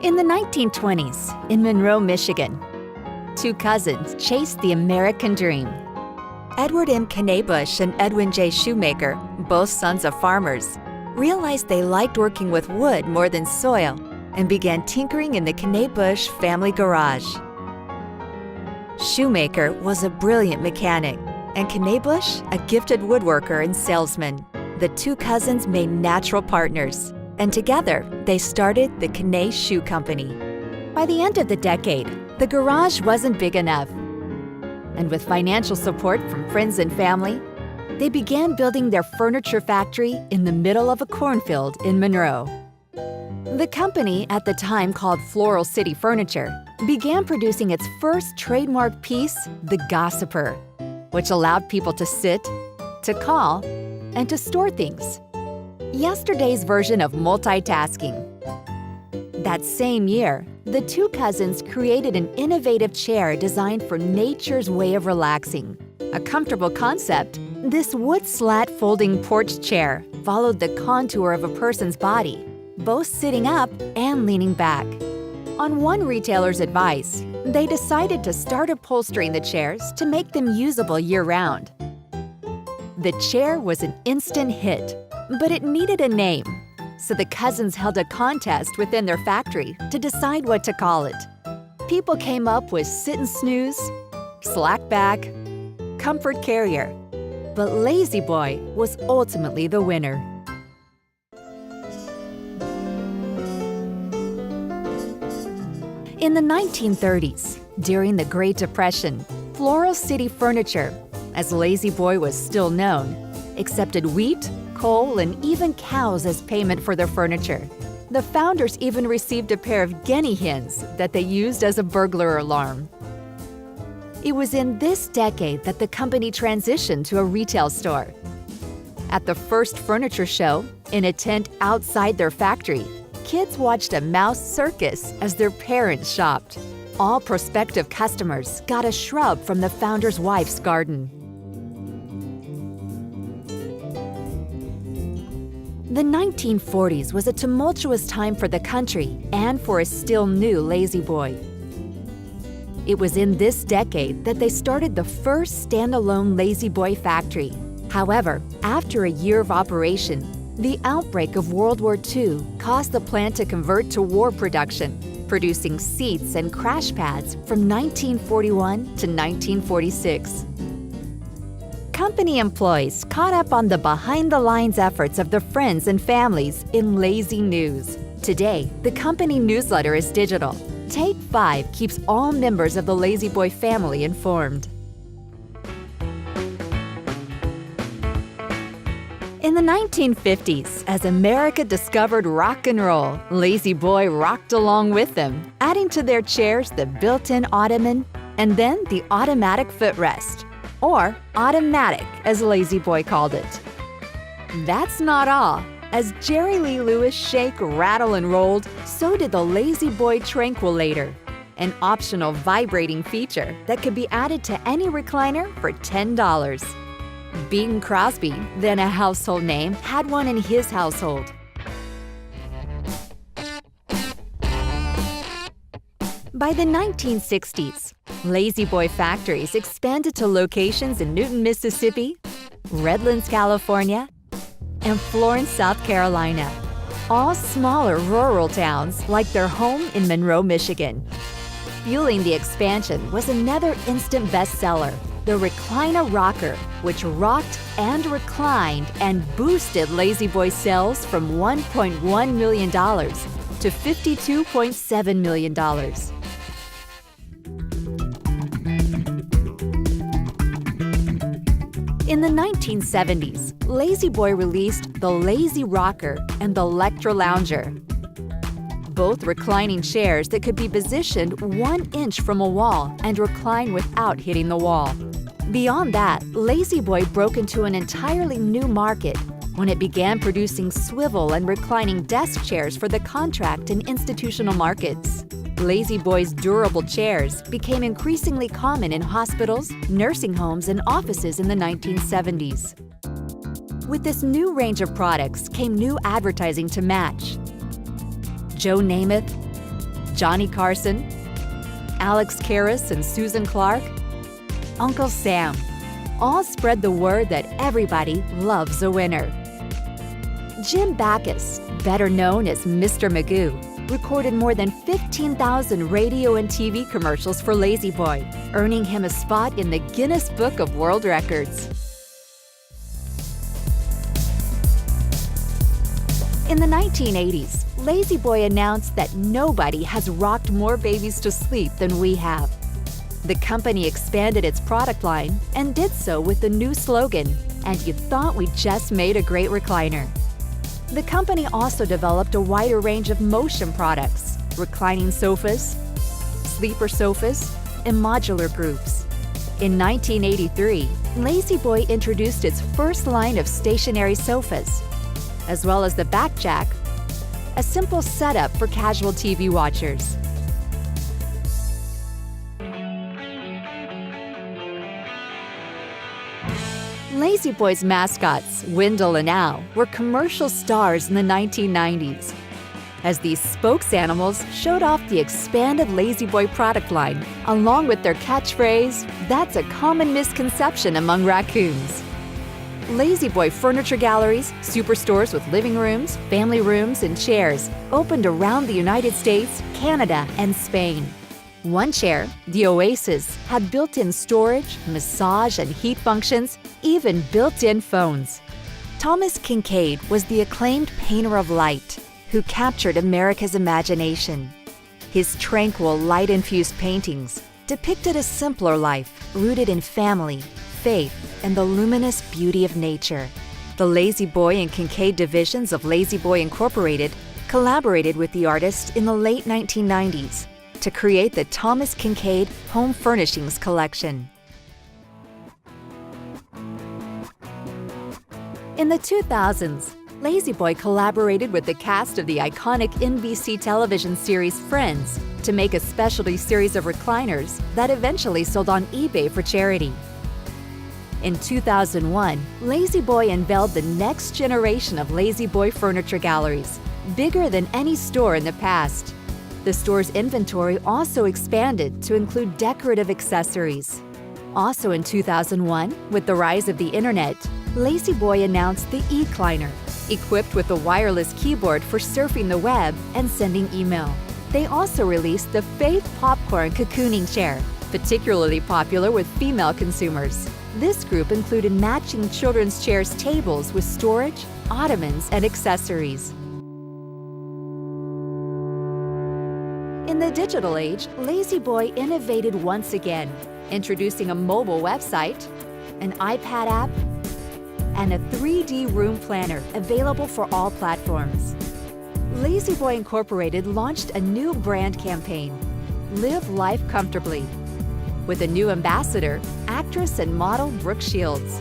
In the 1920s, in Monroe, Michigan, two cousins chased the American dream. Edward M. Knabush and Edwin J. Shoemaker, both sons of farmers, realized they liked working with wood more than soil and began tinkering in the Knabush family garage. Shoemaker was a brilliant mechanic, and Knabush a gifted woodworker and salesman. The two cousins made natural partners, and together they started the Knae Shoe Company. By the end of the decade, the garage wasn't big enough, and with financial support from friends and family, they began building their furniture factory in the middle of a cornfield in Monroe. The company, at the time called Floral City Furniture, began producing its first trademark piece, the Gossiper, which allowed people to sit, to call, and to store things. Yesterday's version of multitasking. That same year, the two cousins created an innovative chair designed for nature's way of relaxing. A comfortable concept, this wood slat folding porch chair followed the contour of a person's body, both sitting up and leaning back. On one retailer's advice, they decided to start upholstering the chairs to make them usable year-round. The chair was an instant hit, but it needed a name, so the cousins held a contest within their factory to decide what to call it. People came up with Sit and Snooze, Slack Back, Comfort Carrier, but Lazy Boy was ultimately the winner. In the 1930s, during the Great Depression, Floral City Furniture, as Lazy Boy was still known, accepted wheat, coal, and even cows as payment for their furniture. The founders even received a pair of guinea hens that they used as a burglar alarm. It was in this decade that the company transitioned to a retail store. At the first furniture show, in a tent outside their factory, kids watched a mouse circus as their parents shopped. All prospective customers got a shrub from the founder's wife's garden. The 1940s was a tumultuous time for the country and for a still new Lazy Boy. It was in this decade that they started the first standalone Lazy Boy factory. However, after a year of operation, the outbreak of World War II caused the plant to convert to war production, producing seats and crash pads from 1941 to 1946. Company employees caught up on the behind-the-lines efforts of their friends and families in Lazy News. Today, the company newsletter is digital. Take 5 keeps all members of the Lazy Boy family informed. In the 1950s, as America discovered rock and roll, Lazy Boy rocked along with them, adding to their chairs the built-in ottoman and then the automatic footrest, or automatic as Lazy Boy called it. That's not all. As Jerry Lee Lewis shake, rattle, and rolled, so did the Lazy Boy Tranquilator, an optional vibrating feature that could be added to any recliner for $10. Bing Crosby, then a household name, had one in his household. By the 1960s, Lazy Boy factories expanded to locations in Newton, Mississippi, Redlands, California, and Florence, South Carolina, all smaller rural towns like their home in Monroe, Michigan. Fueling the expansion was another instant bestseller, the Recliner Rocker, which rocked and reclined and boosted Lazy Boy sales from $1.1 million to $52.7 million. In the 1970s, Lazy Boy released the Lazy Rocker and the Electra Lounger, both reclining chairs that could be positioned 1 inch from a wall and recline without hitting the wall. Beyond that, Lazy Boy broke into an entirely new market when it began producing swivel and reclining desk chairs for the contract and institutional markets. Lazy Boy's durable chairs became increasingly common in hospitals, nursing homes, and offices in the 1970s. With this new range of products came new advertising to match. Joe Namath, Johnny Carson, Alex Karras and Susan Clark, Uncle Sam, all spread the word that everybody loves a winner. Jim Backus, better known as Mr. Magoo, recorded more than 15,000 radio and TV commercials for La-Z-Boy, earning him a spot in the Guinness Book of World Records. In the 1980s, La-Z-Boy announced that nobody has rocked more babies to sleep than we have. The company expanded its product line and did so with the new slogan, "And you thought we just made a great recliner." The company also developed a wider range of motion products, reclining sofas, sleeper sofas, and modular groups. In 1983, La-Z-Boy introduced its first line of stationary sofas, as well as the Backjack, a simple setup for casual TV watchers. La-Z-Boy's mascots, Wendell and Al, were commercial stars in the 1990s, as these spokes animals showed off the expanded La-Z-Boy product line, along with their catchphrase, "That's a common misconception among raccoons." La-Z-Boy furniture galleries, superstores with living rooms, family rooms, and chairs opened around the United States, Canada, and Spain. One chair, the Oasis, had built-in storage, massage, and heat functions, even built-in phones. Thomas Kinkade was the acclaimed painter of light who captured America's imagination. His tranquil, light-infused paintings depicted a simpler life rooted in family, faith, and the luminous beauty of nature. The La-Z-Boy and Kinkade divisions of La-Z-Boy Incorporated collaborated with the artist in the late 1990s to create the Thomas Kinkade Home Furnishings Collection. In the 2000s, La-Z-Boy collaborated with the cast of the iconic NBC television series Friends to make a specialty series of recliners that eventually sold on eBay for charity. In 2001, La-Z-Boy unveiled the next generation of La-Z-Boy furniture galleries, bigger than any store in the past. The store's inventory also expanded to include decorative accessories. Also in 2001, with the rise of the internet, La-Z-Boy announced the E-Cliner, equipped with a wireless keyboard for surfing the web and sending email. They also released the Faith Popcorn Cocooning Chair, particularly popular with female consumers. This group included matching children's chairs tables with storage, ottomans, and accessories. In the digital age, La-Z-Boy innovated once again, introducing a mobile website, an iPad app, and a 3D room planner available for all platforms. La-Z-Boy Incorporated launched a new brand campaign, Live Life Comfortably, with a new ambassador, actress and model Brooke Shields.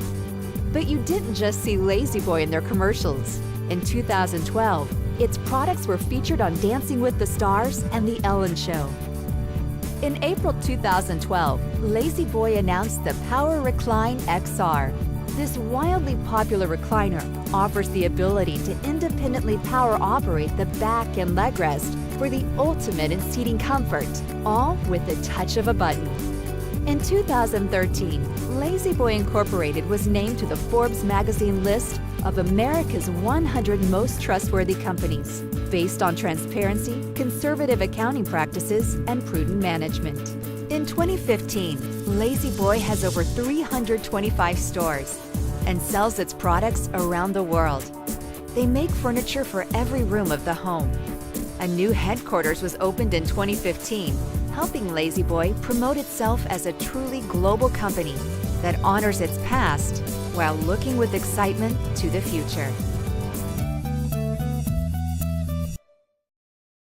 But you didn't just see La-Z-Boy in their commercials. In 2012, its products were featured on Dancing with the Stars and The Ellen Show. In April 2012, La-Z-Boy announced the Power Recline XR. This wildly popular recliner offers the ability to independently power operate the back and leg rest for the ultimate in seating comfort, all with the touch of a button. In 2013, La-Z-Boy Incorporated was named to the Forbes magazine list of America's 100 most trustworthy companies, based on transparency, conservative accounting practices, and prudent management. In 2015, La-Z-Boy has over 325 stores and sells its products around the world. They make furniture for every room of the home. A new headquarters was opened in 2015, helping La-Z-Boy promote itself as a truly global company that honors its past while looking with excitement to the future.